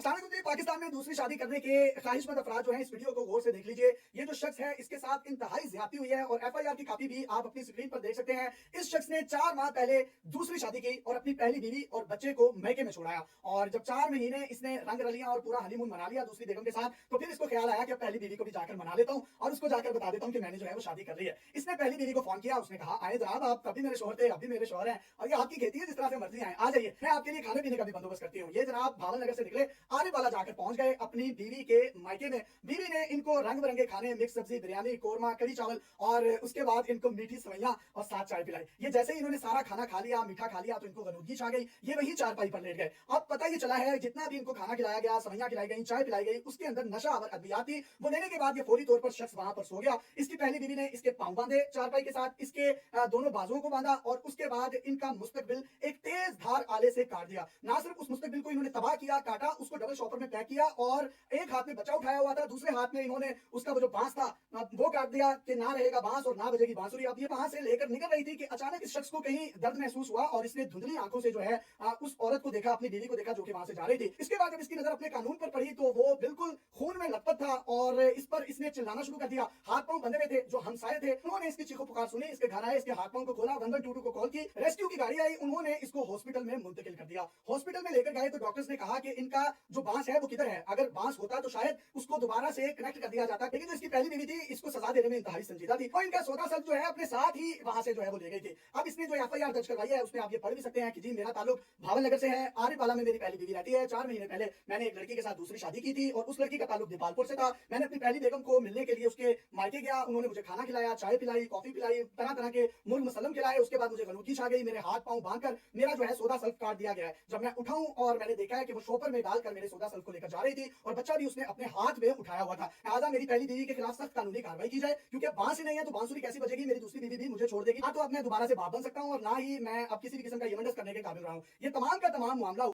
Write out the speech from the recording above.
अचानक पाकिस्तान में दूसरी शादी करने के ख्वाहिशमंद अफराद जो हैं इस वीडियो को गौर से देख लीजिए। ये जो शख्स है इसके साथ इंतहाई ज्यादती हुई है और एफआईआर की कॉपी भी आप अपनी स्क्रीन पर देख सकते हैं। इस शख्स ने 4 माह पहले दूसरी शादी की और अपनी पहली बीवी और बच्चे को मैके में छोड़ाया और जब 4 महीने इसने रंग रलिया और पूरा हनीमून मना लिया दूसरी बेगम के साथ, तो फिर इसको ख्याल आया कि पहली बीवी को भी जाकर मना लेता हूं और उसको जाकर बता देता हूं कि मैंने जो है वो शादी कर ली है। इसने पहली बीवी को फोन किया, उसने कहा आए जनाब, आप तब भी मेरे शोहर थे, अब भी मेरे शोहर हैं और ये आपकी खेती है, जिस तरह से मर्जी आए आ जाइए, मैं आपके लिए खाने पीने का भी बंदोबस्त करती हूँ। ये जनाब भावल नगर से निकले, आने वाला जाकर पहुंच गए अपनी बीवी के मायके में। बीवी ने इनको रंग बिरंगे खाने, मिक्स सब्जी, बिरयानी, कोरमा, कड़ी चावल और उसके बाद इनको मीठी सवैयां और साथ चाय पिलाई। ये जैसे ही इन्होंने सारा खाना खा लिया, मीठा खा लिया, तो इनको गनूदगी छा गई। ये वही चारपाई पर लेट गए। अब पता ये चला है जितना भी इनको खाना खिलाया गया, सवैयां खिलाई गई, चाय पिलाई गई, उसके अंदर नशा और अद्वियात थी। वो लेने के बाद ये फौरी तौर पर शख्स वहां पर सो गया। इसकी पहली बीवी ने इसके पांव बांधे चारपाई के साथ, इसके दोनों बाजुओं को बांधा और उसके बाद इनका मुस्तकबिल एक तेज धार आले से काट दिया। ना सिर्फ उस मुस्तकबिल को इन्होंने तबाह किया, काटा, उसको डबल शॉपर में पैक किया और एक हाथ में बच्चा उठाया हुआ था, दूसरे हाथ में इन्होंने उसका वो जो बांस था वो काट दिया कि ना रहेगा बांस और ना बजेगी बांसुरी। अब ये वहां से लेकर निकल रही थी कि अचानक इस शख्स को कहीं दर्द महसूस हुआ और इसने धुंधली आंखों से जो है उस औरत को देखा, अपनी बीवी को देखा जो कि वहां से जा रही थी। इसके बाद जब इसकी नजर अपने कानून पर पड़ी तो वो बिल्कुल खून में लथपथ था और इस पर इसने चिल्लाना शुरू कर दिया। हाथ पांव बंधे हुए थे, जो हमसाये थे उन्होंने इसकी चीखों पुकार सुनी, इसके घर आए, इसके हाथ पांव को खोला, 112 को कॉल की, रेस्क्यू की गाड़ी आई, उन्होंने इसको हॉस्पिटल में मुंतकिल कर दिया। हॉस्पिटल में लेकर गए तो डॉक्टर्स ने कहा कि इनका जो बांस है वो किधर है, अगर बांस होता तो शायद उसको दोबारा से कनेक्ट कर दिया जाता, लेकिन जो इसकी पहली बीवी थी इसको सजा देने में इंतहाई संजीदा थी और इनका सौदा सब जो है अपने साथ ही वहां से जो है वो ले गई थी। अब इसने जो एफआईआर दर्ज करवाई है उसमें आप ये पढ़ भी सकते हैं कि जी मेरा ताल्लुक भावल नगर से है, आरिफवाला में मेरी पहली बीवी रहती है, 4 महीने पहले मैंने एक लड़की के साथ दूसरी शादी की थी और उस लड़की का ताल्लुक दीपालपुर से था। मैंने अपनी पहली बेगम को मिलने के लिए उसके मायके गया, उन्होंने मुझे खाना खिलाया, चाय पिलाई, कॉफी पिलाई, तरह तरह के मुर्ग मुसल्लम खिलाए। उसके बाद मुझे गलूकी छा गई, मेरे हाथ पांव बांधकर मेरा जो है सौदा सल्फ काट दिया गया है। जब मैं उठाऊं और मैंने देखा है कि वो शॉपर में डालकर मेरे सौदा सल्फ को लेकर जा रही थी और बच्चा भी उसने अपने हाथ में उठाया हुआ था। लिहाजा मेरी पहली बीवी के खिलाफ सख्त कानूनी कार्रवाई की जाए, क्योंकि अब बांस ही नहीं है तो बांसुरी कैसी बजेगी, मेरी दूसरी बीवी भी मुझे छोड़ देगी। ना तो अब मैं दोबारा से बाप बन सकता हूं और ना ही मैं अब किसी भी किस्म का यमंडस करने के काबिल रहा हूं। ये तमाम का तमाम मामला